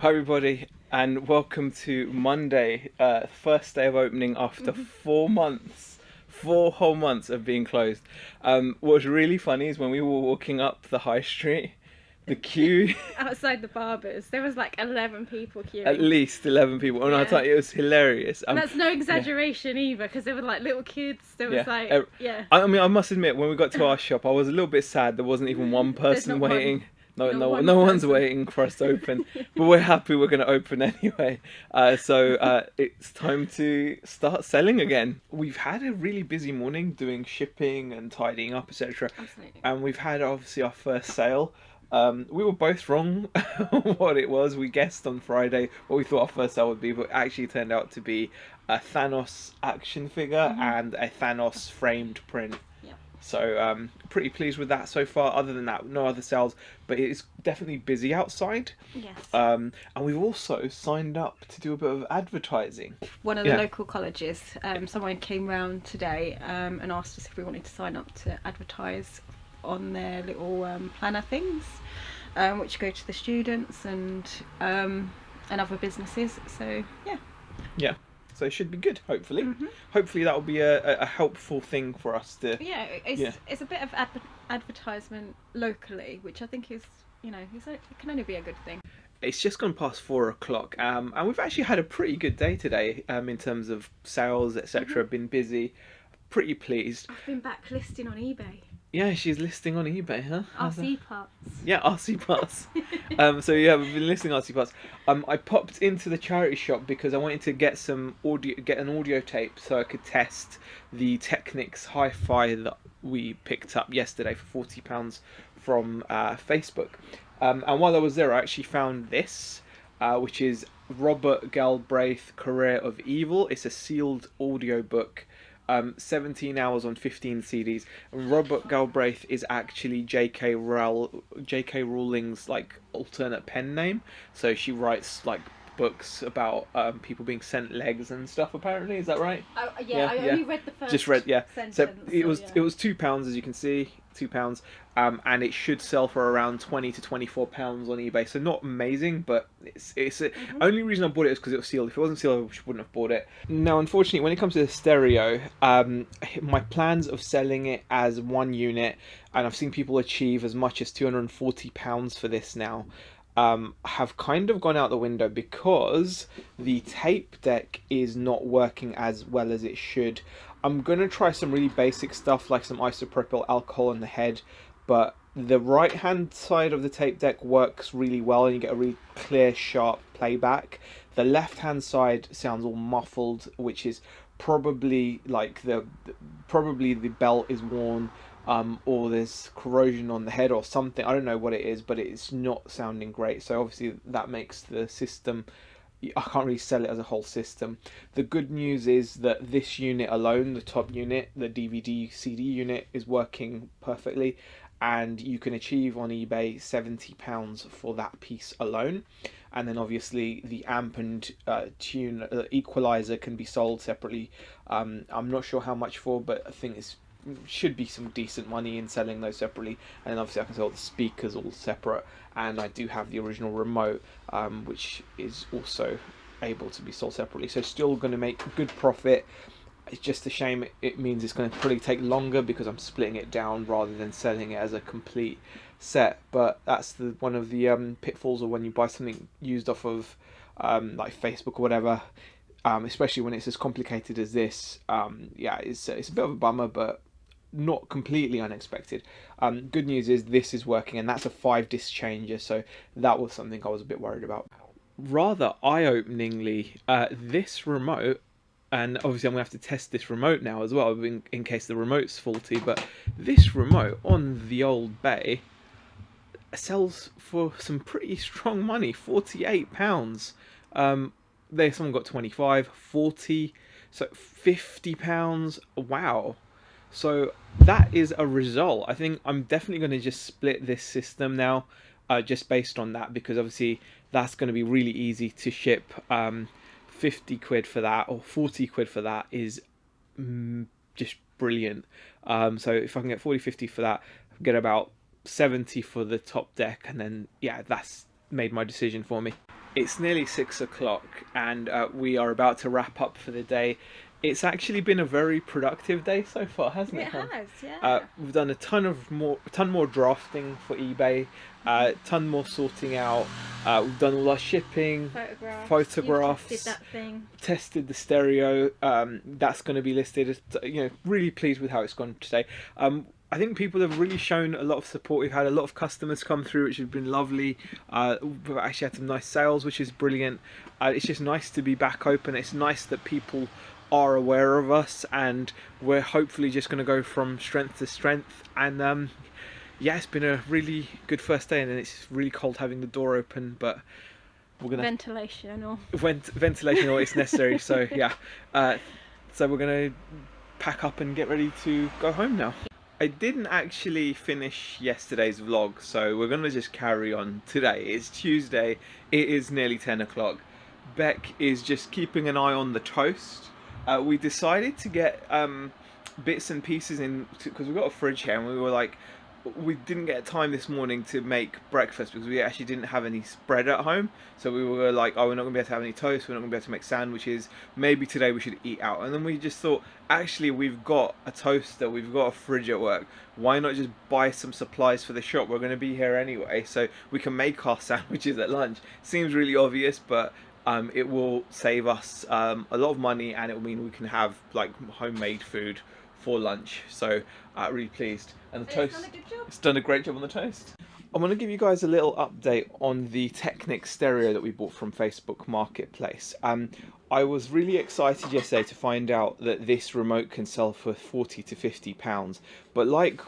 Hi everybody, and welcome to Monday, first day of opening after 4 months, 4 whole months of being closed. What was really funny is when we were walking up the high street, the queue, Outside the barbers, there was like 11 people queuing. at least 11 people, and I thought it was hilarious. And that's no exaggeration either, because there were like little kids. There was I mean, I must admit, when we got to our shop, I was a little bit sad there wasn't even one person not waiting. one No one's person. waiting for us to open, but we're happy we're going to open anyway. So it's time to start selling again. We've had a really busy morning doing shipping and tidying up, etc. Absolutely. And we've had obviously our first sale. We were both wrong what it was. We guessed on Friday what we thought our first sale would be, but it actually turned out to be a Thanos action figure and a Thanos framed print. So pretty pleased with that so far. Other than that, no other sales, but it's definitely busy outside. Yes. And we've also signed up to do a bit of advertising. One of the local colleges, someone came round today and asked us if we wanted to sign up to advertise on their little planner things, which go to the students and other businesses. So Yeah. So it should be good, hopefully. Hopefully that will be a helpful thing for us to... It's a bit of advertisement locally, which I think is, it can only be a good thing. It's just gone past 4 o'clock, and we've actually had a pretty good day today in terms of sales, etc. Been busy, pretty pleased. I've been back listing on eBay. Yeah, she's listing on eBay, huh? RC parts. Yeah, RC parts. So yeah, we've been listing RC parts. I popped into the charity shop because I wanted to get an audio tape so I could test the Technics hi-fi that we picked up yesterday for £40 from Facebook. And while I was there, I actually found this, which is Robert Galbraith, Career of Evil. It's a sealed audio book. 17 hours on 15 CDs. And Robert Galbraith is actually J.K. Rowling's like alternate pen name. So she writes like books about people being sent legs and stuff. Apparently, is that right? Oh yeah, I only read the first. Just read, sentence, so it was £2 as you can see, £2. And it should sell for around £20 to £24 on eBay. So not amazing, but it's only reason I bought it is because it was sealed. If it wasn't sealed, I wouldn't have bought it. Now, unfortunately, when it comes to the stereo, my plans of selling it as one unit, and I've seen people achieve as much as £240 for this now, have kind of gone out the window because the tape deck is not working as well as it should. I'm going to try some really basic stuff like some isopropyl alcohol in the head, but the right hand side of the tape deck works really well and you get a really clear, sharp playback. The left hand side sounds all muffled, which is probably like the belt is worn, or there's corrosion on the head or something. I don't know what it is, but it's not sounding great. So obviously that makes the system, I can't really sell it as a whole system. The good news is that this unit alone, the top unit, the DVD CD unit, is working perfectly, and you can achieve on eBay £70 for that piece alone. And then obviously the amp and tune equalizer can be sold separately. I'm not sure how much for, but I think it should be some decent money in selling those separately. And then obviously I can sell the speakers all separate, and I do have the original remote, which is also able to be sold separately. So still going to make a good profit. It's just a shame it means it's going to probably take longer because I'm splitting it down rather than selling it as a complete set. But that's one of the pitfalls of when you buy something used off of like Facebook or whatever, especially when it's as complicated as this. It's a bit of a bummer, but not completely unexpected. Good news is this is working, and that's a 5-disc changer, so that was something I was a bit worried about. Rather eye-openingly, this remote, and obviously I'm going to have to test this remote now as well in case the remote's faulty, but this remote on the old Bay sells for some pretty strong money, £48. Someone got 25, 40, so £50. Wow. So that is a result. I think I'm definitely going to just split this system now, just based on that, because obviously that's going to be really easy to ship. 50 quid for that or 40 quid for that is just brilliant. So if I can get 40, 50 for that, get about 70 for the top deck, and then yeah, that's made my decision for me. It's nearly 6 o'clock, and we are about to wrap up for the day. It's actually been a very productive day so far, hasn't it? It Hon? has, yeah. We've done a ton more drafting for eBay, ton more sorting out. We've done all our shipping, Photographs. You tested that thing. tested the stereo. That's going to be listed. Really pleased with how it's gone today. I think people have really shown a lot of support. We've had a lot of customers come through, which has been lovely. We've actually had some nice sales, which is brilliant. It's just nice to be back open. It's nice that people are aware of us, and we're hopefully just going to go from strength to strength. And yeah, it's been a really good first day, and it's really cold having the door open, but we're gonna ventilation or it's necessary. So yeah, so we're gonna pack up and get ready to go home now. I didn't actually finish yesterday's vlog, so we're gonna just carry on today. It's Tuesday, it is nearly 10 o'clock. Beck is just keeping an eye on the toast. We decided to get bits and pieces in, because we've got a fridge here, and we were like, we didn't get time this morning to make breakfast because we actually didn't have any bread at home. So we were like, oh, we're not going to be able to have any toast, we're not going to be able to make sandwiches, maybe today we should eat out. And then we just thought, actually, we've got a toaster, we've got a fridge at work, why not just buy some supplies for the shop? We're going to be here anyway, so we can make our sandwiches at lunch. Seems really obvious, but it will save us a lot of money, and it will mean we can have like homemade food for lunch. So really pleased. And the toast, it's done a great job on the toast. I'm going to give you guys a little update on the Technic stereo that we bought from Facebook Marketplace. I was really excited yesterday to find out that this remote can sell for £40 to £50, but like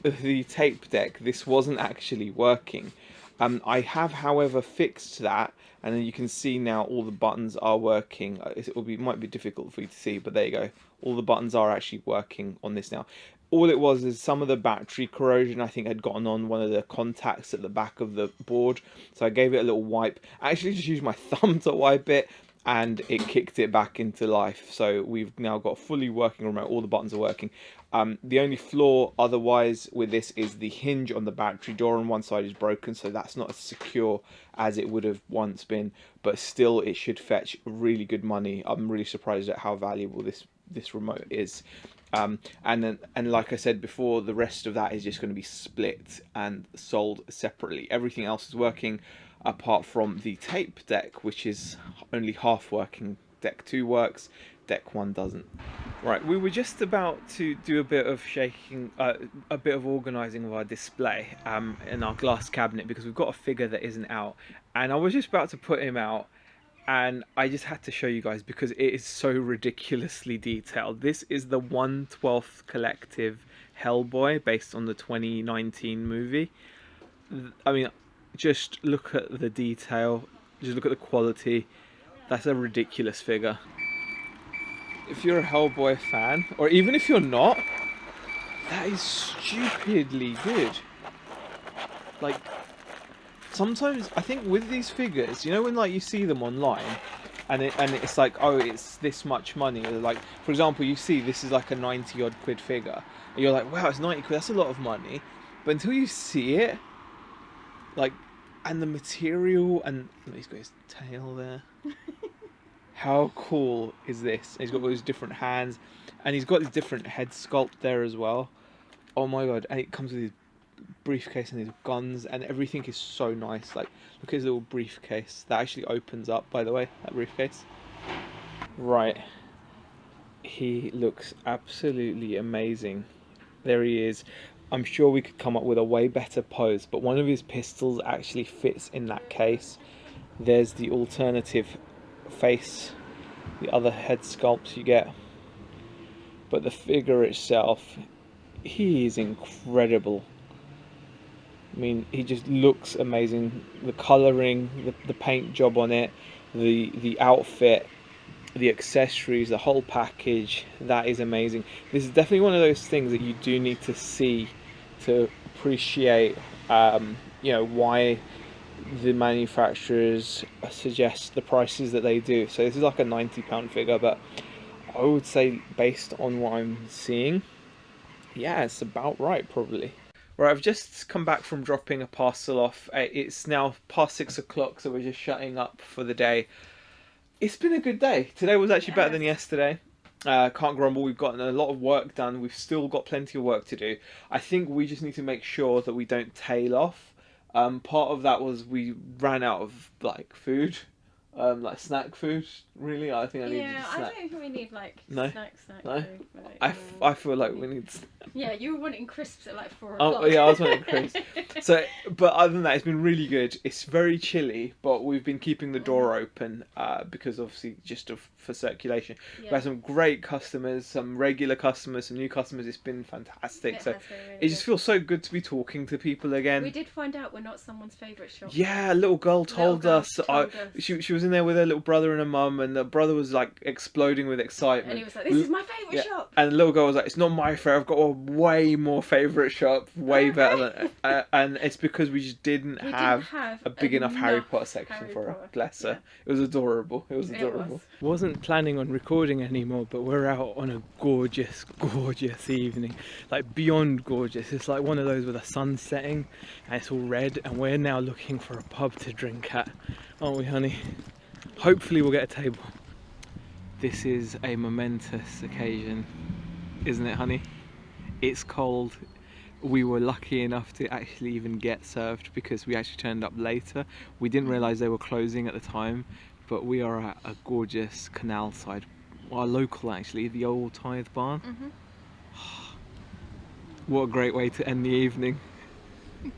the tape deck, this wasn't actually working. I have, however, fixed that, and then you can see now all the buttons are working. It might be difficult for you to see, but there you go. All the buttons are actually working on this now. All it was is some of the battery corrosion, I think, had gotten on one of the contacts at the back of the board. So I gave it a little wipe. I actually just used my thumb to wipe it, and it kicked it back into life. So we've now got a fully working remote. All the buttons are working. The only flaw otherwise with this is the hinge on the battery door on one side is broken, so that's not as secure as it would have once been, but still it should fetch really good money. I'm really surprised at how valuable this remote is. And like I said before, the rest of that is just going to be split and sold separately. Everything else is working apart from the tape deck, which is only half working. Deck 2 works, deck 1 doesn't. Right, we were just about to do a bit of shaking, a bit of organising of our display in our glass cabinet, because we've got a figure that isn't out, and I was just about to put him out, and I just had to show you guys because it is so ridiculously detailed. This is the 1/12 Collective Hellboy based on the 2019 movie. I mean, just look at the detail, just look at the quality. That's a ridiculous figure. If you're a Hellboy fan, or even if you're not, that is stupidly good. Like, sometimes I think with these figures, you know, when like you see them online, and it's like, oh, it's this much money. Or like, for example, you see this is like a 90 odd quid figure, and you're like, wow, it's 90 quid. That's a lot of money. But until you see it, like, and the material, and he's got his tail there. How cool is this? He's got all these different hands, and he's got this different head sculpt there as well. Oh my god! And it comes with his briefcase and his guns, and everything is so nice. Like, look at his little briefcase that actually opens up, by the way, that briefcase. Right, he looks absolutely amazing. There he is. I'm sure we could come up with a way better pose, but one of his pistols actually fits in that case. There's the alternative face, the other head sculpts you get, but the figure itself, he is incredible. I mean, he just looks amazing. The colouring, the paint job on it, the outfit, the accessories, the whole package, that is amazing. This is definitely one of those things that you do need to see to appreciate why the manufacturers suggest the prices that they do. So this is like a £90 figure, but I would say based on what I'm seeing, yeah, it's about right probably. Right, I've just come back from dropping a parcel off. It's now past 6 o'clock, so we're just shutting up for the day. It's been a good day. Today was actually better than yesterday. Can't grumble. We've gotten a lot of work done. We've still got plenty of work to do. I think we just need to make sure that we don't tail off. Part of that was we ran out of like food, like snack food. Really, I think I needed a snack. I don't think we need like No? snack No? food. Like, I feel like we need. Yeah, you were wanting crisps at like 4 Oh o'clock. yeah, I was wanting crisps. So, but other than that, it's been really good. It's very chilly, but we've been keeping the door open because obviously for circulation. Yeah. We had some great customers, some regular customers, some new customers. It's been fantastic. It So has been really it just good. feels so good to be talking to people again. We did find out we're not someone's favourite shop. Yeah, a little girl told us. Told us. She was in there with her little brother and her mum, and the brother was like exploding with excitement. And he was like, "This is my favourite shop." And the little girl was like, "It's not my favourite. I've got a way more favourite shop, way better than." And it's because we just didn't have a big enough Harry Potter section for her. Bless her. It was adorable. It was adorable. Wasn't planning on recording anymore, but we're out on a gorgeous, gorgeous evening, like beyond gorgeous. It's like one of those with the sun setting, and it's all red, and we're now looking for a pub to drink at, aren't we, honey? Hopefully we'll get a table. This is a momentous occasion, isn't it, honey? It's cold. We were lucky enough to actually even get served because we actually turned up later. We didn't realise they were closing at the time, but we are at a gorgeous canal side, our local actually, the old Tithe Barn. What a great way to end the evening.